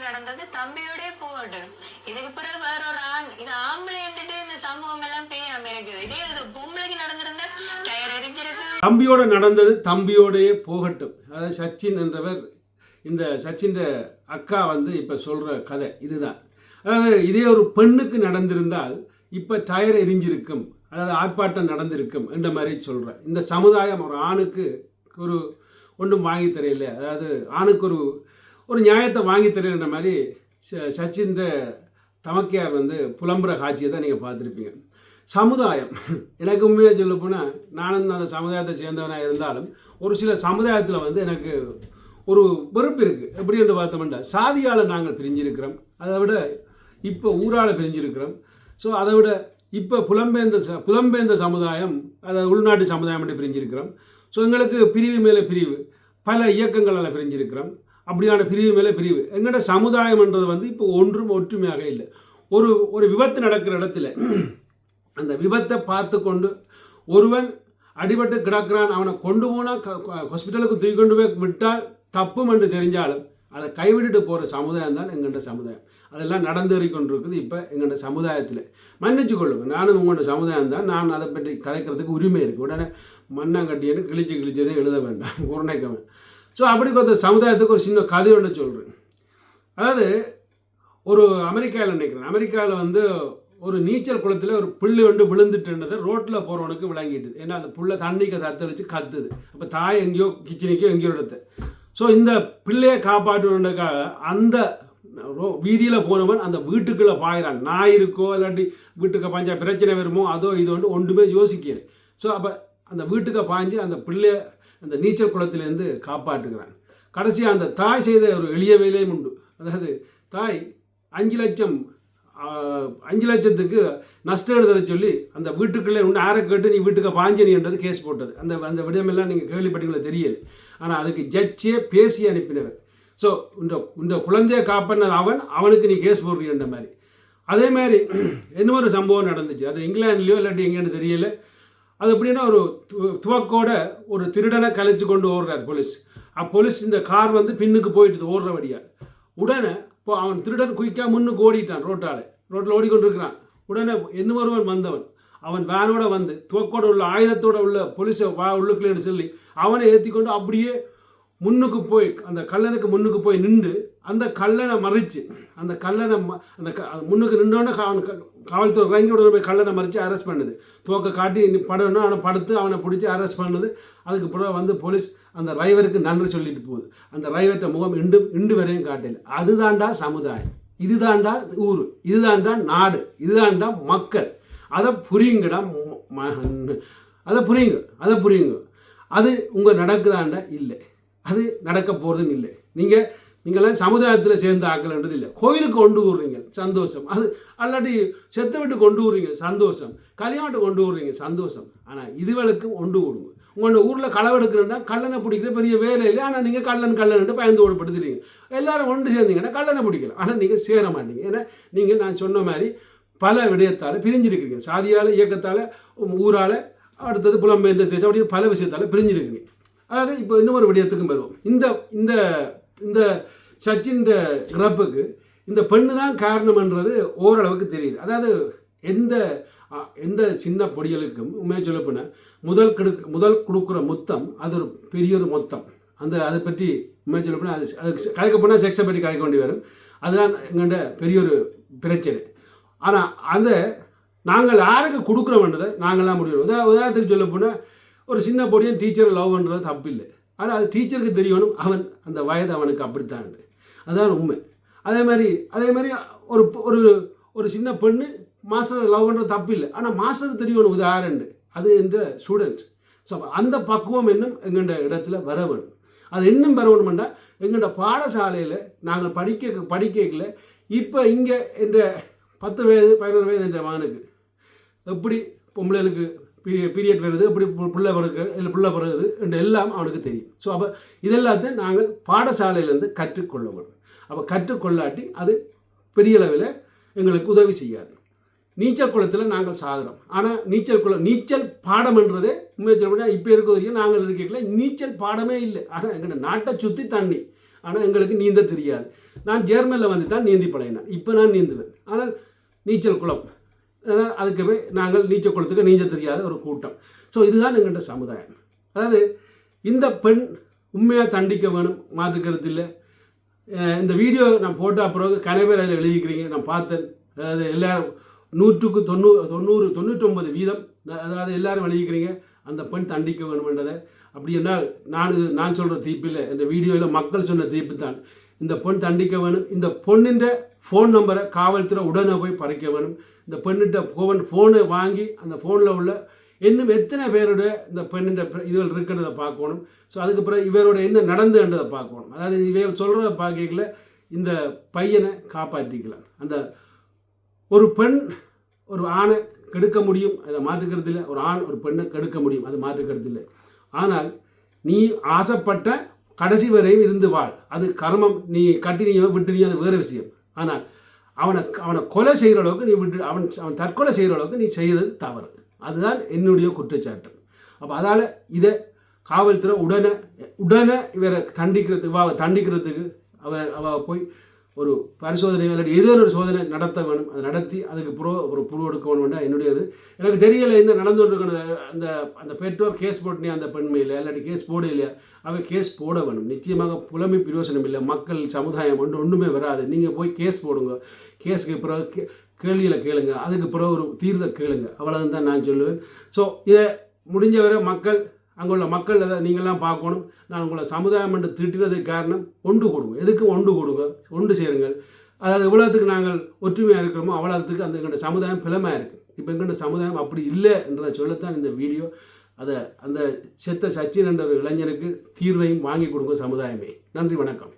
நடந்தது தம்பியோட போகட்டும். இதுக்கு பிறகு வேற ஒரு ஆண் இது ஆம்பளை வந்துட்டு இந்த சமூகம் எல்லாம் பேயாம இருக்குது. இதே இது பொம்பளைக்கு நடந்திருந்தா டயர் எரிஞ்சிருக்கு. தம்பியோட நடந்தது தம்பியோடயே போகட்டும். அதாவது சச்சின் என்றவர், இந்த சச்சின் அக்கா இப்போ சொல்கிற கதை இதுதான். அதாவது இதே ஒரு பெண்ணுக்கு நடந்திருந்தால் இப்போ டயர் எரிஞ்சிருக்கும், அதாவது ஆர்ப்பாட்டம் நடந்திருக்கும் என்ற மாதிரி சொல்கிறேன். இந்த சமுதாயம் ஒரு ஆணுக்கு ஒரு ஒன்றும் வாங்கி தரையில்லை, அதாவது ஆணுக்கு ஒரு நியாயத்தை வாங்கி தரேன்ற மாதிரி சச்சின் தமக்கையார் புலம்புற காட்சியை தான் நீங்கள் பார்த்துருப்பீங்க. சமுதாயம் எனக்கு உண்மையாக சொல்ல போனால், நானும் அந்த சமுதாயத்தை சேர்ந்தவனாக இருந்தாலும் ஒரு சில சமுதாயத்தில் எனக்கு ஒரு வெறுப்பு இருக்குது. எப்படி என்று பார்த்தோம்னா, சாதியால் நாங்கள் பிரிஞ்சிருக்கிறோம், அதை விட இப்போ ஊரால் பிரிஞ்சிருக்கிறோம். ஸோ அதை விட இப்போ புலம்பெயர்ந்த சமுதாயம், அதாவது உள்நாட்டு சமுதாயம் என்று பிரிஞ்சிருக்கிறோம். ஸோ எங்களுக்கு பிரிவு மேலே பிரிவு, பல இயக்கங்களால் பிரிஞ்சிருக்கிறோம். அப்படியான பிரிவு மேலே பிரிவு. எங்களோட சமுதாயம்ன்றது இப்போ ஒன்றும் ஒற்றுமையாக இல்லை. ஒரு விபத்து நடக்கிற இடத்துல அந்த விபத்தை பார்த்து கொண்டு ஒருவன் அடிபட்டு கிடக்கிறான், அவனை கொண்டு போனால் ஹாஸ்பிட்டலுக்கு தூக்கி கொண்டு போய் விட்டால் தப்பும் என்று தெரிஞ்சாலும் அதை கைவிட்டுட்டு போகிற சமுதாயம் தான் எங்கள்ட சமுதாயம். அதெல்லாம் நடந்தேறி கொண்டிருக்குது இப்போ எங்கள்ட சமுதாயத்தில். மன்னிச்சு கொள்ளுங்க, நானும் உங்களோட சமுதாயம் தான், நான் அதை பற்றி கதைக்கிறதுக்கு உரிமை இருக்குது. உடனே மண்ணாங்கட்டியன்னு கிழிச்சதே எழுத வேண்டாம், உருணைக்கவன். ஸோ அப்படி கொஞ்சம் சமுதாயத்துக்கு ஒரு சின்ன கதை ஒன்று சொல்கிறேன். அதாவது ஒரு அமெரிக்காவில் நினைக்கிறேன், அமெரிக்காவில் ஒரு நீச்சல் குளத்தில் ஒரு புள்ளி விழுந்துட்டுன்றதை ரோட்டில் போகிறவனுக்கு விளங்கிட்டுது. ஏன்னா அந்த புள்ள தண்ணிக்கு தத்தளிச்சு கத்துது. அப்போ தாய் எங்கேயோ கிச்சனுக்கோ எங்கேயோ எடுத்து. ஸோ இந்த பிள்ளையை காப்பாற்றுவதற்காக அந்த வீதியில் போனவன் அந்த வீட்டுக்குள்ளே பாயிறான். நாய் இருக்கோ இல்லாட்டி வீட்டுக்கு பிரச்சனை வருமோ அதோ இது ஒன்றுமே யோசிக்கலை. ஸோ அப்போ அந்த வீட்டுக்கு பாய்ஞ்சு அந்த பிள்ளைய அந்த நீச்சல் குளத்திலேருந்து காப்பாற்றுகிறான். கடைசியாக அந்த தாய் செய்த ஒரு எளிய வேலையும் உண்டு. அதாவது தாய் 5 லட்சத்துக்கு நஷ்டம் எடுத்துட சொல்லி அந்த வீட்டுக்குள்ளே ஒன்று ஆரை கேட்டு நீ வீட்டுக்கு பாஞ்சனின்றது கேஸ் போட்டது. அந்த விடயமெல்லாம் நீங்கள் கேள்விப்பட்டீங்களா தெரியல. ஆனால் அதுக்கு ஜட்ஜே பேசி அனுப்பினவர். ஸோ இந்த குழந்தையை காப்பானது அவனுக்கு நீ கேஸ் போடுறீன்ற மாதிரி. அதே மாதிரி இன்னொரு சம்பவம் நடந்துச்சு. அது இங்கிலாந்துலேயோ இல்லாட்டி எங்கேன்னு தெரியல. அது எப்படின்னா ஒரு துவக்கோட ஒரு திருடனை கலைச்சு கொண்டு ஓடுறார் போலீஸ். போலீஸ் இந்த கார் பின்னுக்கு போயிட்டு ஓடுற வழியால். உடனே இப்போ அவன் திருடன் குயிக்காக முன்னுக்கு ஓடிட்டான். ரோட்டில் ஓடிக்கொண்டிருக்கிறான். உடனே இன்னொருவன் வந்தவன் அவன் வேனோட துவக்கோட உள்ள ஆயுதத்தோட உள்ள போலீஸை உள்ளுக்குள்ளேன்னு சொல்லி அவனை ஏற்றி கொண்டு அப்படியே முன்னுக்கு போய் அந்த கல்லனுக்கு முன்னுக்கு போய் நின்று அந்த கல்லனை மறித்து அந்த கல்லனை முன்னுக்கு நின்றோன்னே காவல்துறை இறங்கி உடனே போய் கல்லனை மறித்து அரெஸ்ட் பண்ணுது. துவக்க காட்டி படணும், அவனை படுத்து அவனை பிடிச்சி அரெஸ்ட் பண்ணுது. அதுக்கு பிறகு போலீஸ் அந்த டிரைவருக்கு நன்றி சொல்லிட்டு போகுது. அந்த டிரைவர்கிட்ட முகம் இண்டு வரையும் காட்டல. அதுதான்டா சமுதாயம், இதுதான்டா ஊர், இதுதான்டா நாடு, இதுதான்டா மக்கள். அதை புரியுங்கடா, அதை புரியுங்க. அது உங்கள் நடக்குதாண்டா? இல்லை, அது நடக்க போகிறதும் இல்லை. நீங்களாம் சமுதாயத்தில் சேர்ந்து ஆக்கலன்றது இல்லை. கோயிலுக்கு கொண்டு விடுறீங்க, சந்தோஷம். அது அல்லாட்டி செத்த விட்டு கொண்டு விடுறீங்க, சந்தோஷம். கல்யாணத்தை கொண்டு விடுறீங்க, சந்தோஷம். ஆனால் இதுகளுக்கு கொண்டு விடுங்க. உங்களோட ஊரில் களவெடுக்கிறேன்னா கல்லனை பிடிக்கிற பெரிய வேலை இல்லை. ஆனால் நீங்கள் கல்லன்ட்டு பயந்து ஓடப்படுத்துறீங்க. எல்லாரும் ஒன்று சேர்ந்தீங்கன்னா கல்லனை பிடிக்கலாம். ஆனால் நீங்கள் சேர மாட்டீங்க. ஏன்னா நான் சொன்ன மாதிரி பல விடயத்தால் பிரிஞ்சிருக்கிறீங்க. சாதியால், இயக்கத்தால், ஊரால், அடுத்தது புலம்பெயர்ந்த தேசம், அப்படின்னு பல விஷயத்தால் பிரிஞ்சிருக்கிறீங்க. அதாவது இப்போ இன்னொரு விடயத்துக்கும் வருவோம். இந்த சச்சின் இறப்புக்கு இந்த பெண்ணு தான் காரணம்ன்றது ஓரளவுக்கு தெரியுது. அதாவது எந்த சின்ன பொடிகளுக்கும் உண்மையாக சொல்லப்போனால் முதல் கொடுக்குற மொத்தம் அது ஒரு பெரிய ஒரு மொத்தம். அதை பற்றி உண்மையாக சொல்லப்போனால் அது கலைக்க போனால் செக்ஸை பற்றி கலைக்க வேண்டி வரும். அதுதான் எங்கள்கிட்ட பெரிய ஒரு பிரச்சனை. ஆனால் நாங்கள் யாருக்கு கொடுக்குறோம்ன்றதை நாங்களாம் முடியும். உதாரணத்துக்கு சொல்ல போனால் ஒரு சின்ன பொடியன் டீச்சரை லவ் பண்ணுறது தப்பு இல்லை. ஆனால் அது டீச்சருக்கு தெரியணும் அவன் அந்த வயது அவனுக்கு அப்படித்தான். அதுதான் உண்மை. அதே மாதிரி ஒரு சின்ன பெண்ணு மாஸ்டர் லவ் பண்ணுறது தப்பு இல்லை. ஆனால் மாஸ்டருக்கு தெரியணும் இது யாருண்டு, அது என்ற ஸ்டூடெண்ட். ஸோ அந்த பக்குவம் இன்னும் எங்கள்ட இடத்துல வர வேணும். அது இன்னும் வர வேணுமெண்டா எங்கள்ட பாடசாலையில் நாங்கள் படிக்கல. இப்போ இங்கே என்ற 10 வயது 11 வயது என்ற மகனுக்கு எப்படி பொம்பளைகளுக்கு பீரியட் வருது, எப்படி பிள்ளை பிறகுது என்று எல்லாம் அவனுக்கு தெரியும். ஸோ அப்போ இதெல்லாத்தையும் நாங்கள் பாடசாலையிலேருந்து கற்றுக்கொள்ள வேண்டும். அப்போ கற்றுக்கொள்ளாட்டி அது பெரிய அளவில் எங்களுக்கு உதவி செய்யாது. நீச்சல் குளத்தில் நாங்கள் சாகுறோம். ஆனால் நீச்சல் பாடம்ன்றதே உண்மையாக இப்போ இருக்க வரைக்கும் நாங்கள் இருக்கல நீச்சல் பாடமே இல்லை. ஆனால் எங்கள் நாட்டை சுற்றி தண்ணி, ஆனால் எங்களுக்கு நீந்த தெரியாது. நான் ஜெர்மனில் வந்து தான் நீந்தி பழகினேன். இப்போ நான் நீந்துவேன். ஆனால் நீச்சல் குளம், அதுக்கு நாங்கள் நீச்சல் குளத்துக்கு நீஞ்ச தெரியாத ஒரு கூட்டம். ஸோ இதுதான் எங்கள்கிட்ட சமுதாயம். அதாவது இந்த பெண் உண்மையாக தண்டிக்க வேணும், மாற்றுக்கிறது இல்லை. இந்த வீடியோ நான் போட்ட பிறகு கனவேர் அதில் எழுதிக்கிறீங்க, நான் பார்த்தேன். அதாவது எல்லாரும் 100க்கு 99 வீதம், அதாவது எல்லாரும் எழுதிக்கிறீங்க அந்த பெண் தண்டிக்க வேணுமென்றதை. அப்படி என்றால் நான் சொல்கிற தீர்ப்பில், இந்த வீடியோவில் மக்கள் சொன்ன தீர்ப்பு தான் இந்த பெண் தண்டிக்க வேணும். இந்த பொண்ணின்ற ஃபோன் நம்பரை காவல்துறை உடனே போய் பறிக்க வேணும். இந்த பெண்ணிட்ட ஃபோனை வாங்கி அந்த ஃபோனில் உள்ள இன்னும் எத்தனை பேருடைய இந்த பெண்ணின்ற இதுகள் இருக்குன்றதை பார்க்கணும். ஸோ அதுக்கு பிறகு இவரோட என்ன நடந்துன்றதை பார்க்கணும். அதாவது இவர்கள் சொல்கிறத பார்க்கல இந்த பையனை காப்பாற்றிக்கலாம். அந்த ஒரு பெண் ஒரு ஆணை கெடுக்க முடியும், அதை மாற்றுக்கிறது இல்லை. ஒரு ஆண் ஒரு பெண்ணை கெடுக்க முடியும், அது மாற்றுக்கிறது இல்லை. ஆனால் நீ ஆசைப்பட்ட கடைசி வரையும் இருந்து வாழ், அது கர்மம். நீ கட்டினியோ விட்டுனியோ அது வேறு விஷயம். ஆனால் அவனை கொலை செய்கிற அளவுக்கு நீ விட்டு அவன் தற்கொலை செய்கிற அளவுக்கு நீ செய்கிறது தவறு. அதுதான் என்னுடைய குற்றச்சாட்டு. அப்போ அதால் இதை காவல்துறை உடனே இவரை தண்டிக்கிறதுக்கு அவ போய் ஒரு பரிசோதனை இல்லாட்டி ஏதோ ஒரு சோதனை நடத்த வேணும். அதை நடத்தி அதுக்கு ஒரு புரு எடுக்க வேணும்னா என்னுடையது. எனக்கு தெரியலை என்ன நடந்து கொண்டிருக்கணும். அந்த பெற்றோர் கேஸ் போட்டுனே அந்த பெண்மையில் இல்லாட்டி கேஸ் போட இல்லையா, அவன் கேஸ் போட வேணும். நிச்சயமாக புலமை பிரயோசனம் இல்லை. மக்கள் சமுதாயம் ஒன்றுமே வராது. நீங்கள் போய் கேஸ் போடுங்க. கேஸுக்கு பிறகு கேள்விகளை கேளுங்க, அதுக்கு பிறகு ஒரு தீர்வை கேளுங்க. அவ்வளோதான் தான் நான் சொல்லுவேன். ஸோ இதை முடிஞ்சவரை அங்குள்ள மக்கள் அதை நீங்கள்லாம் பார்க்கணும். நான் உங்களை சமுதாயம் என்று திட்டினதுக்கு காரணம் ஒன்று கொடுங்க. எதுக்கு ஒன்று கொடுங்க, ஒன்று சேருங்கள். அதாவது எவ்வளோத்துக்கு நாங்கள் ஒற்றுமையாக இருக்கிறோமோ அவ்வளோத்துக்கு அந்த எங்களோட சமுதாயம் பிளமாக இருக்குது. இப்போ எங்களோட சமுதாயம் அப்படி இல்லை என்றதை சொல்லத்தான் இந்த வீடியோ. அந்த செத்த சச்சின் என்ற ஒரு இளைஞனுக்கு தீர்வையும் வாங்கி கொடுங்க சமுதாயமே. நன்றி, வணக்கம்.